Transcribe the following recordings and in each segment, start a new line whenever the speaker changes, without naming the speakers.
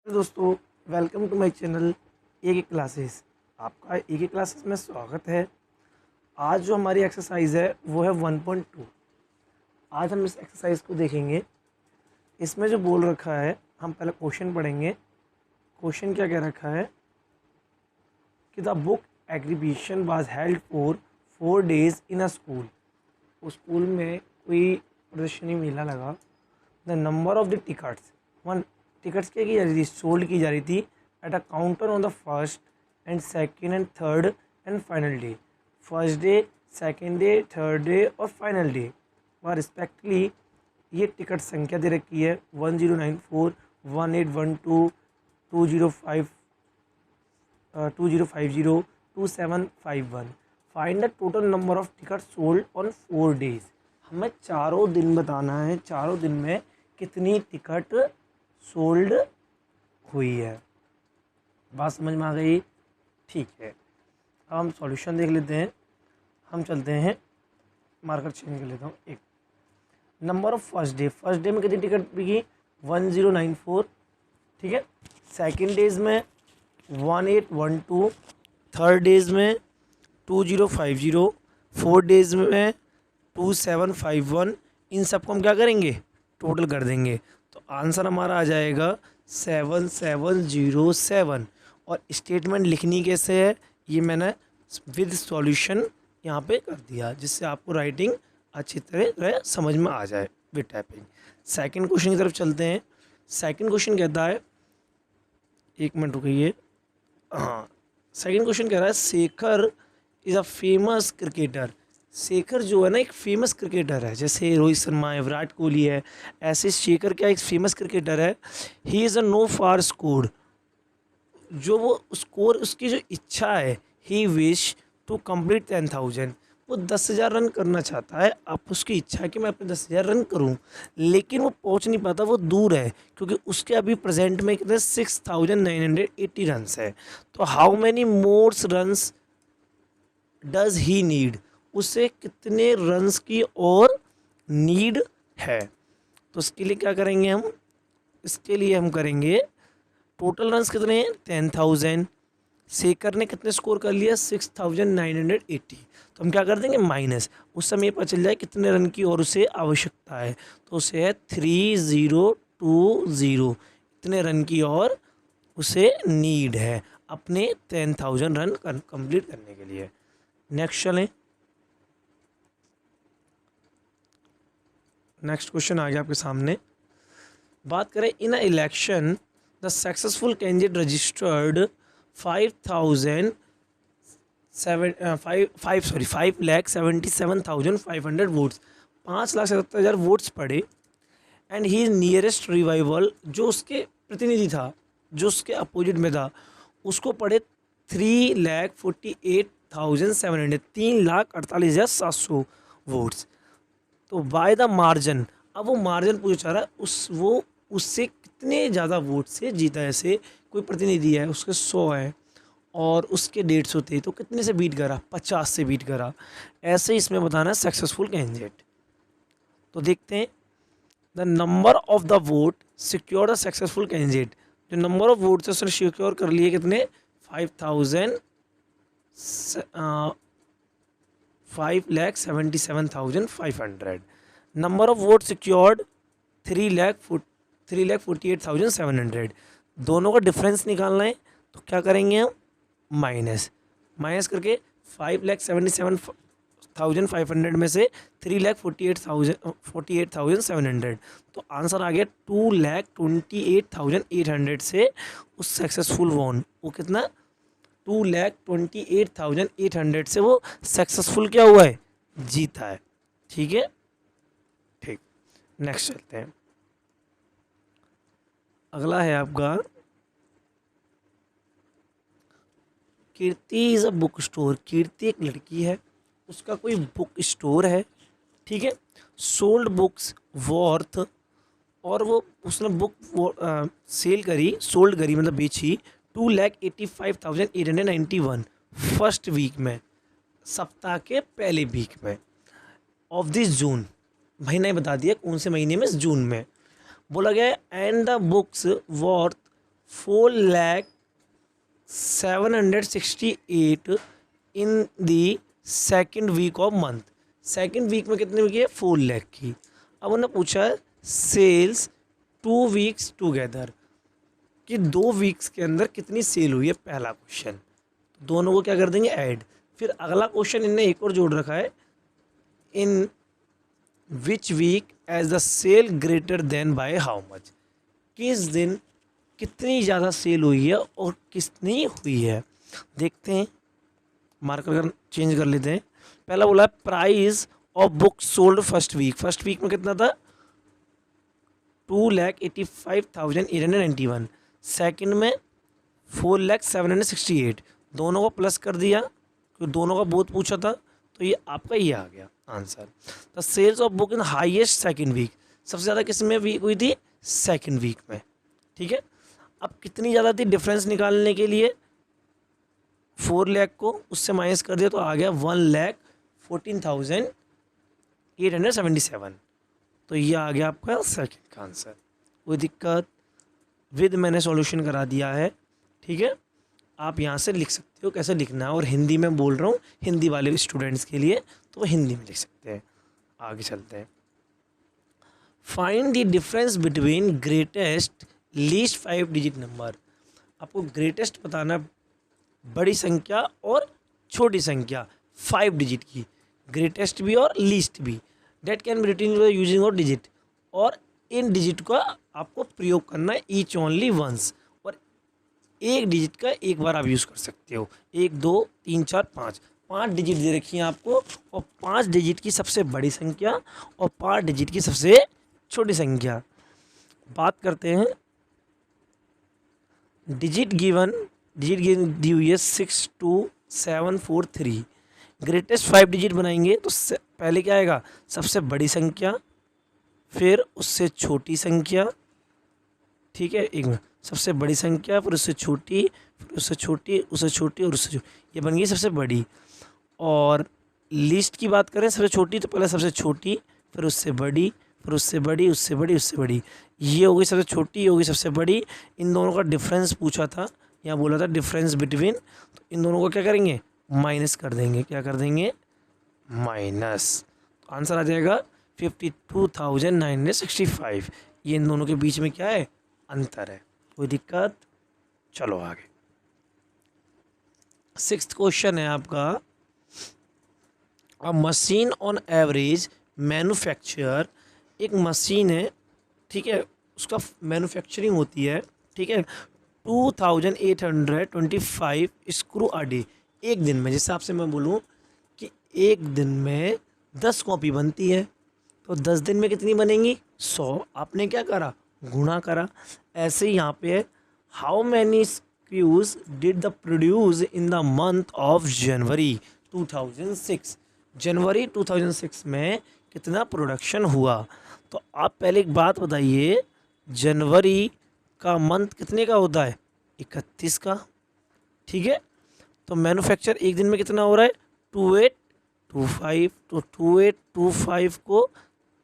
दोस्तों, welcome to my channel A K classes. आपका ए K classes में स्वागत है। आज जो हमारी एक्सरसाइज है वो है 1.2। आज हम इस एक्सरसाइज को देखेंगे। इसमें जो बोल रखा है, हम पहले क्वेश्चन पढ़ेंगे। क्वेश्चन क्या कह रखा है कि the book exhibition was held for 4 days in a school. उस स्कूल में कोई प्रदर्शनी मेला लगा। The number of the tickets, tickets क्या की जा रही थी, सोल्ड की जा रही थी at a counter on the first and second and third and final day. First day, second day, third day और फाइनल डे वह रिस्पेक्टली ये टिकट संख्या दे रखी है 1094, 1812, 205, 2050, 2751। Find the total number of ticket sold on 4 days। हमें चारों दिन बताना है, चारों दिन में कितनी टिकट सोल्ड हुई है। बात समझ में आ गई? ठीक है, अब हम सॉल्यूशन देख लेते हैं। हम चलते हैं, मार्कर चेंज कर लेता हूँ। एक नंबर ऑफ फर्स्ट डे में कितनी टिकट बिकी? 1094। ठीक है। सेकेंड डेज में 1812, थर्ड डेज में 2050, फोर्थ डेज में 2751। इन सबको हम क्या करेंगे? टोटल कर देंगे तो आंसर हमारा आ जाएगा 7707। और स्टेटमेंट लिखनी कैसे है ये मैंने विद सॉल्यूशन यहाँ पे कर दिया, जिससे आपको राइटिंग अच्छी तरह समझ में आ जाए विद टाइपिंग। सेकंड क्वेश्चन की तरफ चलते हैं। सेकंड क्वेश्चन कहता है, एक मिनट रुकिए। हाँ, सेकंड क्वेश्चन कह रहा है Shekhar is a famous cricketer. Shekhar जो है ना, एक फेमस क्रिकेटर है। जैसे रोहित शर्मा है, विराट कोहली है, ऐसे शेखर क्या एक फेमस क्रिकेटर है। He is a no far score. जो वो स्कोर, उसकी जो इच्छा है, ही विश टू कंप्लीट 10,000। वो 10,000 रन करना चाहता है। अब उसकी इच्छा है कि मैं अपने 10,000 रन करूं, लेकिन वो पहुंच नहीं पाता, वो दूर है, क्योंकि उसके अभी प्रेजेंट में कितने 6,980 रन्स है। तो how many mores runs does he need, उसे कितने रन्स की और नीड है। तो इसके लिए क्या करेंगे हम? इसके लिए हम करेंगे टोटल रन्स कितने हैं 10,000। शेखर ने कितने स्कोर कर लिया 6,980। तो हम क्या कर देंगे माइनस, उस समय पता चल जाए कितने रन की और उसे आवश्यकता है। तो उसे है 3020, इतने रन की और उसे नीड है अपने 10,000 रन कंप्लीट करने के लिए। नेक्स्ट चलें। नेक्स्ट क्वेश्चन आ गया आपके सामने। बात करें in a election the successful candidate registered 5,77,500 votes. 5,77,000 votes पड़े। एंड ही नियरेस्ट रिवाइवल, जो उसके प्रतिनिधि था, जो उसके अपोजिट में था, उसको पड़े 3,48,700, 3,48,700 वोट्स। तो बाय द मार्जिन, अब वो मार्जिन पूछा जा रहा है, वो उससे कितने ज़्यादा वोट से जीता है। ऐसे कोई प्रतिनिधि है, उसके 100 है और उसके 150 थे, तो कितने से बीट करा? 50 से बीट करा। ऐसे इसमें बताना है सक्सेसफुल कैंडिडेट। तो देखते हैं, the number of the vote secure the successful candidate. जो नंबर ऑफ वोट से उसने सिक्योर कर लिए कितने? 5,77,500। Number of vote secured 3,48,700। दोनों का डिफरेंस निकालना है, तो क्या करेंगे हम? माइनस करके 5,77,500 में से 3,48,700, तो आंसर आ गया 2,28,800 से उस सक्सेसफुल वोन। वो कितना? 2,28,800 से वो सक्सेसफुल क्या हुआ है? जीता है। ठीक है, ठीक। नेक्स्ट चलते हैं। अगला है आपका कीर्ति इज़ अ बुक स्टोर। कीर्ति एक लड़की है, उसका कोई बुक स्टोर है। ठीक है। सोल्ड बुक्स वॉर्थ, और वो उसने बुक सेल करी, सोल्ड करी मतलब बेची 2,85,891 फर्स्ट वीक में, सप्ताह के पहले वीक में ऑफ दिस जून। महीना बता दिया कौन से महीने में? जून में। बोला गया है and the books worth 4,768 in the second week of month. Second week में कितने की है? 4 लाख की। अब उन्होंने पूछा है सेल्स 2 वीक्स टुगेदर, कि 2 वीक्स के अंदर कितनी सेल हुई है, पहला क्वेश्चन। दोनों को क्या कर देंगे? ऐड। फिर अगला क्वेश्चन इनने एक और जोड़ रखा है, in which week as the sale greater than by how much, किस दिन कितनी ज़्यादा सेल हुई है और कितनी हुई है। देखते हैं, मार्कर चेंज कर लेते हैं। पहला बोला price of book sold first week. First week में कितना था? 2,85,891। सेकेंड में 4,768। दोनों को प्लस कर दिया क्योंकि दोनों का बहुत पूछा था, तो ये आपका ये आ गया answer. The sales of book in highest second week, सबसे ज़्यादा किस में वीक हुई थी? सेकेंड वीक में। ठीक है, अब कितनी ज़्यादा थी? डिफरेंस निकालने के लिए 4 लाख को उससे माइनस कर दिया तो आ गया 1,14,877। तो ये आ गया आपका सेकंड का आंसर। कोई दिक्कत? विद मैंने सॉल्यूशन करा दिया है। ठीक है, आप यहाँ से लिख सकते हो कैसे लिखना है, और हिंदी में बोल रहा हूँ हिंदी वाले स्टूडेंट्स के लिए, तो वो हिंदी में लिख सकते हैं। आगे चलते हैं। Find the difference between greatest least 5 digit number. आपको ग्रेटेस्ट बताना है, बड़ी संख्या और छोटी संख्या 5 डिजिट की, ग्रेटेस्ट भी और लीस्ट भी। Date can be written using और डिजिट, और इन डिजिट का आपको प्रयोग करना है ईच ओनली वंस, और एक डिजिट का एक बार आप यूज़ कर सकते हो। 1 2 3 4 5, 5 डिजिट दे रखी हैं आपको, और 5 डिजिट की सबसे बड़ी संख्या और 5 डिजिट की सबसे छोटी संख्या। बात करते हैं डिजिट गिवन दी हुई है 62743। ग्रेटेस्ट 5 डिजिट बनाएंगे तो पहले क्या आएगा? सबसे बड़ी संख्या, फिर उससे छोटी संख्या। ठीक है, एक मिनट, सबसे बड़ी संख्या, फिर उससे छोटी, फिर उससे छोटी, उससे छोटी और उससे छोटी, ये बन गई सबसे बड़ी। और लिस्ट की बात करें, सबसे छोटी तो पहले सबसे छोटी, फिर उससे बड़ी, फिर उससे बड़ी, उससे बड़ी, उससे बड़ी, ये हो गई सबसे छोटी, ये हो गई सबसे बड़ी। इन दोनों का डिफरेंस पूछा था, यहाँ बोला था डिफरेंस बिटवीन, तो इन दोनों को क्या करेंगे? माइनस कर देंगे। क्या कर देंगे? माइनस। तो आंसर आ जाएगा 52,965। ये इन दोनों के बीच में क्या है? अंतर है। कोई दिक्कत? चलो आगे। 6th क्वेश्चन है आपका, अ मशीन ऑन एवरेज मैन्युफैक्चर। एक मशीन है, ठीक है, उसका मैन्युफैक्चरिंग होती है, ठीक है, 2825 स्क्रू अ डे। एक दिन में, जैसे आपसे मैं बोलूँ कि एक दिन में 10 कॉपी बनती है, तो 10 दिन में कितनी बनेंगी? 100। आपने क्या करा? गुणा करा। ऐसे ही यहाँ पे है, how many screws did the produce in the month of January 2006। जनवरी 2006 में कितना प्रोडक्शन हुआ? तो आप पहले एक बात बताइए, जनवरी का मंथ कितने का होता है? 31 का। ठीक है, तो मैन्युफैक्चर एक दिन में कितना हो रहा है? 2825। तो 2825 को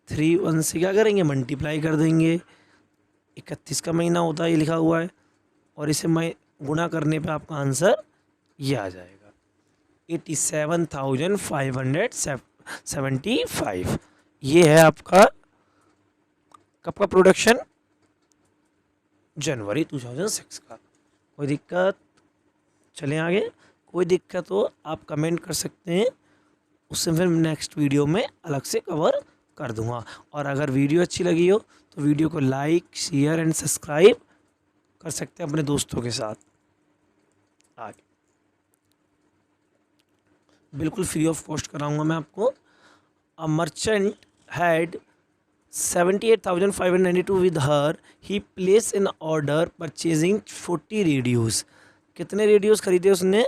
31 से क्या करेंगे? मल्टीप्लाई कर देंगे। 31 का महीना होता है, ये लिखा हुआ है, और इसे मैं गुणा करने पे आपका आंसर ये आ जाएगा 87,575। ये है आपका कब का प्रोडक्शन? जनवरी 2006 का। कोई दिक्कत? चलें आगे। कोई दिक्कत हो आप कमेंट कर सकते हैं, उससे फिर नेक्स्ट वीडियो में अलग से कवर कर दूंगा। और अगर वीडियो अच्छी लगी हो तो वीडियो को लाइक, शेयर एंड सब्सक्राइब कर सकते हैं अपने दोस्तों के साथ। आगे बिल्कुल फ्री ऑफ कॉस्ट कराऊंगा मैं आपको। A merchant had 78,592 with her. He placed an order purchasing 40 radios. कितने रेडियोस खरीदे उसने?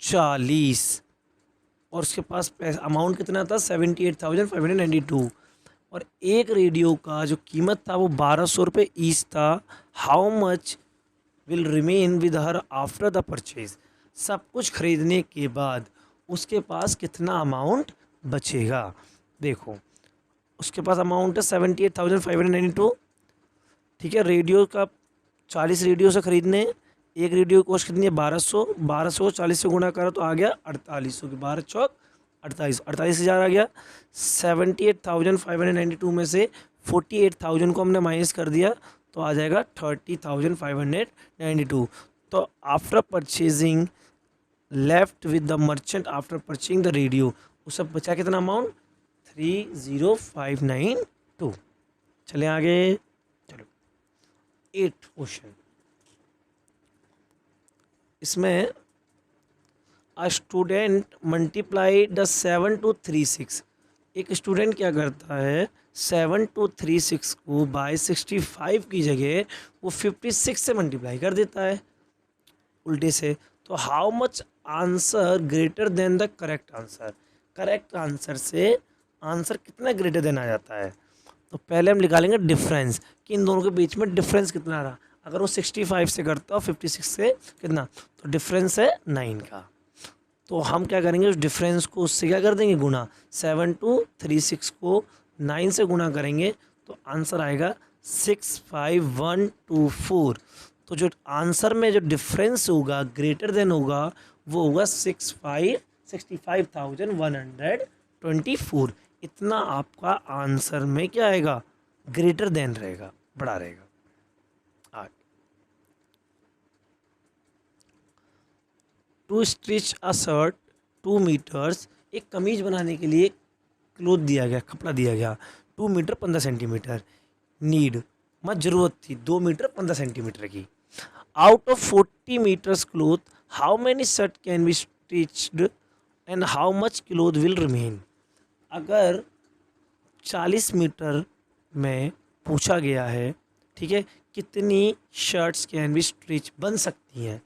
40। और उसके पास अमाउंट कितना था? 78,592। और एक रेडियो का जो कीमत था वो 1200 रुपये ईच था। How much will remain with her after the purchase. सब कुछ खरीदने के बाद उसके पास कितना अमाउंट बचेगा? देखो, उसके पास अमाउंट है 78,592। ठीक है, रेडियो का 40 रेडियो से खरीदने हैं। एक रेडियो की कॉस्ट कितनी है 1200, 1200 को 40 से गुणा करो तो आ गया 4800 की 12 चौक 48, 48,000 आ गया। 78,592 में से 48,000 को हमने माइनस कर दिया तो आ जाएगा 30,592। तो after purchasing left with the merchant after purchasing the radio, उस सब बचा कितना अमाउंट 30,592। चलें आगे, चलो 8 क्वेश्चन। इसमें a student multiply the 7 to 36। एक स्टूडेंट क्या करता है 7 to 36 को बाय 65 की जगह वो 56 से मल्टीप्लाई कर देता है उल्टे से। तो how much answer greater than the correct answer, correct answer से आंसर कितना ग्रेटर देन आ जाता है। तो पहले हम निकालेंगे डिफरेंस कि इन दोनों के बीच में डिफरेंस कितना रहा। अगर वो 65 से करता हो 56 से कितना, तो डिफरेंस है 9 का। तो हम क्या करेंगे उस डिफरेंस को उससे क्या कर देंगे गुना, 7 to 36 को 9 से गुना करेंगे तो आंसर आएगा 65124। तो जो आंसर में जो डिफरेंस होगा ग्रेटर देन होगा वो होगा 65,124। इतना आपका आंसर में क्या आएगा ग्रेटर देन रहेगा, बड़ा रहेगा। To stitch a shirt 2 metres, एक कमीज बनाने के लिए क्लोथ दिया गया, कपड़ा दिया गया 2 मीटर 15 सेंटीमीटर। नीड मत जरूरत थी 2 मीटर 15 सेंटीमीटर की। Out of 40 metres cloth how many shirt can be stitched and how much cloth will remain. अगर 40 मीटर में पूछा गया है, ठीक है, कितनी शर्ट्स कैन बी स्टिच बन सकती हैं,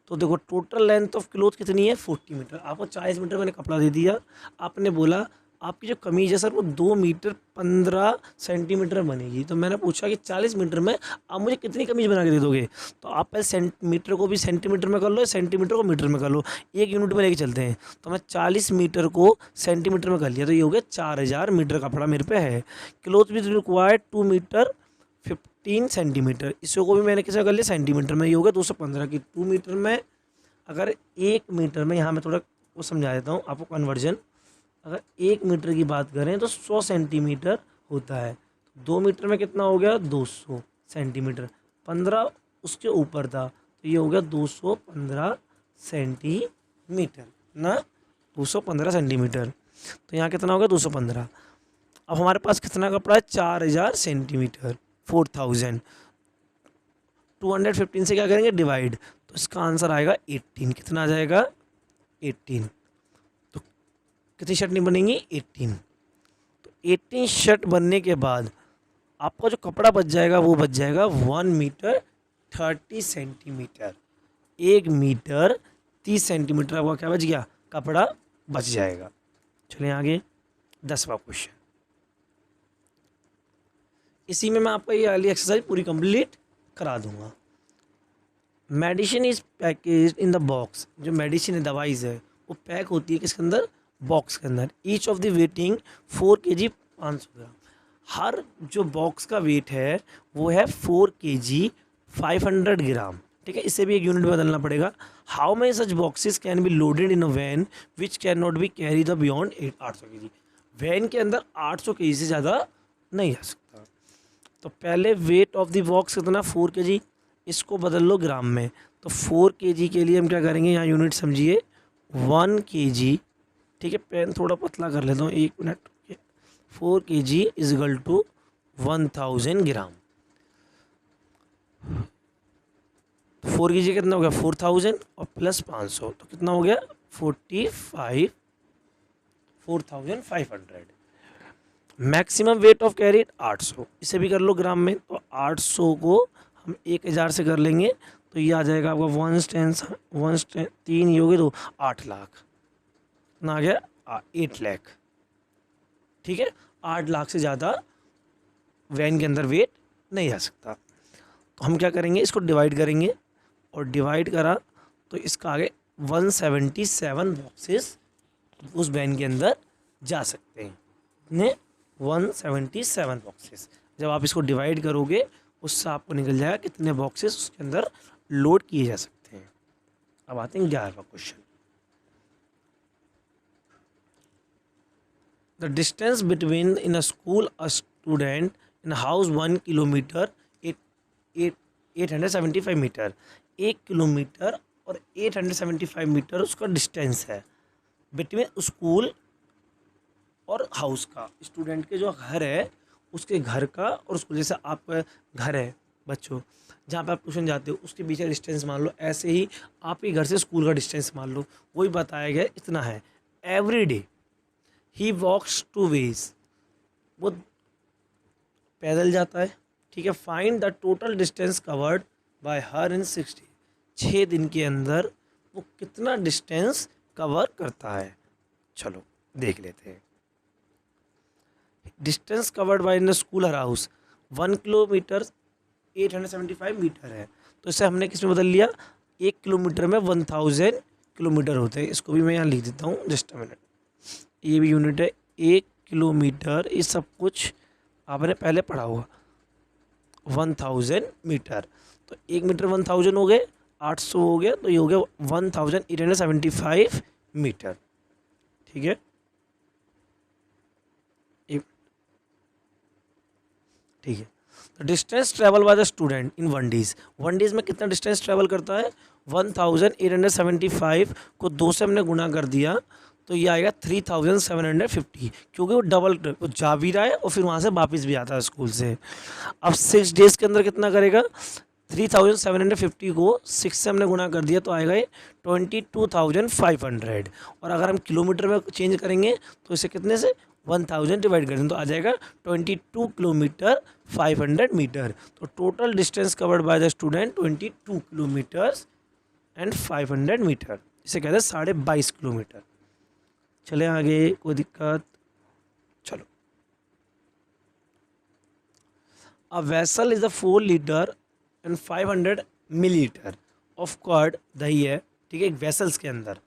तो देखो टोटल लेंथ ऑफ क्लोथ कितनी है 40 मीटर। आपको 40 मीटर मैंने कपड़ा दे दिया, आपने बोला आपकी जो कमीज है सर वो 2 मीटर 15 सेंटीमीटर बनेगी। तो मैंने पूछा कि 40 मीटर में आप मुझे कितनी कमीज बना के दे दोगे। तो आप पहले सेंटीमीटर को भी सेंटीमीटर में कर लो, सेंटीमीटर को मीटर में कर लो, एक यूनिट में लेके चलते हैं। तो मैं 40 मीटर को सेंटीमीटर में कर लिया तो ये हो गया 4000 मीटर कपड़ा मेरे पे है। क्लोथ भी रिक्वायर्ड 2 मीटर 15 सेंटीमीटर, इसको भी मैंने किसे कर लिया सेंटीमीटर में, ये हो गया 215 की 2 मीटर में। अगर 1 मीटर में, यहाँ मैं थोड़ा वो समझा देता हूँ आपको कन्वर्जन। अगर 1 मीटर की बात करें तो 100 सेंटीमीटर होता है। 2 मीटर में कितना हो गया 200 सेंटीमीटर, 15 उसके ऊपर था तो ये हो गया 215 सेंटीमीटर ना, 215 सेंटीमीटर। तो यहाँ कितना हो गया 215। अब हमारे पास कितना कपड़ा है 4000 सेंटीमीटर 4000, 215 से क्या करेंगे डिवाइड, तो इसका आंसर आएगा 18। कितना आ जाएगा 18। तो कितनी शर्ट नहीं बनेंगी 18। तो 18 शर्ट बनने के बाद आपका जो कपड़ा बच जाएगा वो बच जाएगा 1 मीटर 30 सेंटीमीटर। 1 मीटर 30 सेंटीमीटर आपका क्या बच गया, कपड़ा बच जाएगा। चलिए आगे 10वां क्वेश्चन। इसी में मैं आपको ये वाली एक्सरसाइज पूरी कंप्लीट करा दूंगा। Medicine is package in the box, जो मेडिसिन है दवाइज है वो पैक होती है किसके अंदर, बॉक्स के अंदर। Each of the waiting 4 kg 500 ग्राम। हर जो बॉक्स का वेट है वो है 4 kg 500 ग्राम, ठीक है, इसे भी एक यूनिट में बदलना पड़ेगा। How many such boxes can be loaded in a van which can not be carry the beyond 800 kg। Van के अंदर 800 kg से ज़्यादा नहीं आ सकता। तो पहले वेट ऑफ द बॉक्स कितना 4 kg, इसको बदल लो ग्राम में। तो 4 kg के लिए हम क्या करेंगे, यहाँ यूनिट समझिए 1 kg, ठीक है, पेन थोड़ा पतला कर लेता हूँ 1 minute. 4 kg is equal to 1000 gram. 4 kg कितना हो गया 4000 और प्लस 500 तो कितना हो गया 4500। मैक्सिमम वेट ऑफ कैरेट 800, इसे भी कर लो ग्राम में। तो 800 को हम 1000 से कर लेंगे तो ये आ जाएगा आपका 1 3 ये हो गए तो 8 लाख, कितना आ गया 8 लाख, ठीक है। 8 लाख से ज़्यादा वैन के अंदर वेट नहीं आ सकता। तो हम क्या करेंगे, इसको डिवाइड करेंगे और डिवाइड करा तो इसका आगे 177 बॉक्सेस उस वैन के अंदर जा सकते हैं। ने 177 बॉक्सेस। जब आप इसको डिवाइड करोगे उससे आपको निकल जाएगा कितने बॉक्सेस उसके अंदर लोड किए जा सकते हैं। अब आते हैं 11वां question. The distance between in a school a student in house 1 kilometre 875 metre. 1 kilometre और 875 मीटर उसका डिस्टेंस है बिटवीन स्कूल और हाउस का। स्टूडेंट के जो घर है उसके घर का और स्कूल, जैसे आपका घर है बच्चों जहाँ पे आप ट्यूशन जाते हो उसके बीच का डिस्टेंस मान लो, ऐसे ही आपके घर से स्कूल का डिस्टेंस मान लो, वही बताया गया इतना है। एवरी डे ही वॉक्स 2 वेज, वो पैदल जाता है, ठीक है। Find the total distance covered bye her in 6 day, 6 दिन के अंदर वो कितना डिस्टेंस कवर करता है। चलो देख लेते हैं। Distance covered by in school her house 1 kilometre 875 metre है, तो इसे हमने किस में बदल लिया, 1 किलोमीटर में 1000 किलोमीटर होते हैं। इसको भी मैं यहाँ लिख देता हूँ, जस्ट अ मिनट। ये भी यूनिट है 1 किलोमीटर, ये सब कुछ आपने पहले पढ़ा होगा। 1000 मीटर, तो 1 मीटर 1000 हो गए, 800 हो गया, तो ये हो गया 1875 मीटर, ठीक है। ठीक है, तो distance travel by the student in 1 days, 1 days में कितना डिस्टेंस ट्रेवल करता है, 1875 को 2 से हमने गुना कर दिया तो ये आएगा 3750, क्योंकि वो डबल वो जा भी रहा है और फिर वहाँ से वापस भी आता है स्कूल से। अब 6 डेज़ के अंदर कितना करेगा, 3750 को 6 से हमने गुना कर दिया तो आएगा ये 22,500, और अगर हम किलोमीटर में चेंज करेंगे तो इसे कितने से 1000 डिवाइड करेंगे तो आ जाएगा 22 किलोमीटर 500 मीटर। तो total distance covered by the student 22 kilometres and 500 metre, इसे कहते हैं 22.5 किलोमीटर। चले आगे, कोई दिक्कत, चलो। A vessel is a 4 litre and 500 millilitre of curd, दही है, ठीक है, एक वेसल्स के अंदर।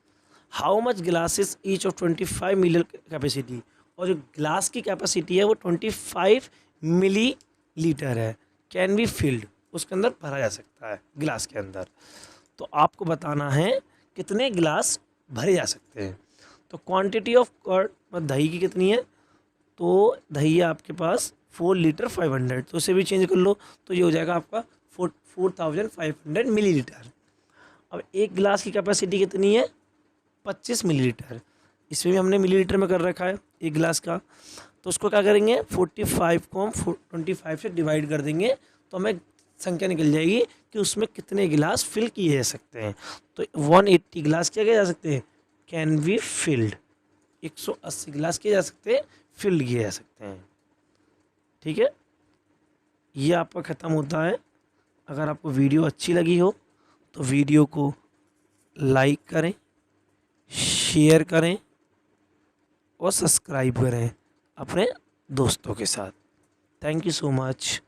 How much glasses each of 25 milli capacity, और जो ग्लास की कैपेसिटी है वो 25 मिली लीटर है, कैन बी फिल्ड, उसके अंदर भरा जा सकता है गिलास के अंदर। तो आपको बताना है कितने गिलास भरे जा सकते हैं। तो क्वांटिटी ऑफ कर्ड, दही की कितनी है, तो दही है आपके पास 4 लीटर 500, तो उसे भी चेंज कर लो तो ये हो जाएगा आपका 4500 मिलीलीटर। अब एक गिलास की कैपेसिटी कितनी है, 25 मिलीलीटर, इसमें भी हमने मिलीलीटर में कर रखा है एक गिलास का, तो उसको क्या करेंगे 45 को हम 25 से डिवाइड कर देंगे तो हमें संख्या निकल जाएगी कि उसमें कितने गिलास फिल किए जा सकते हैं। तो 180 गिलास किया जा सकते हैं, कैन बी फिल्ड, 180 गिलास किए जा सकते हैं, फिल्ड किए जा सकते हैं, ठीक है। ये आपका ख़त्म होता है। अगर आपको वीडियो अच्छी लगी हो तो वीडियो को लाइक करें, शेयर करें और सब्सक्राइब करें अपने दोस्तों के साथ। Thank you so much.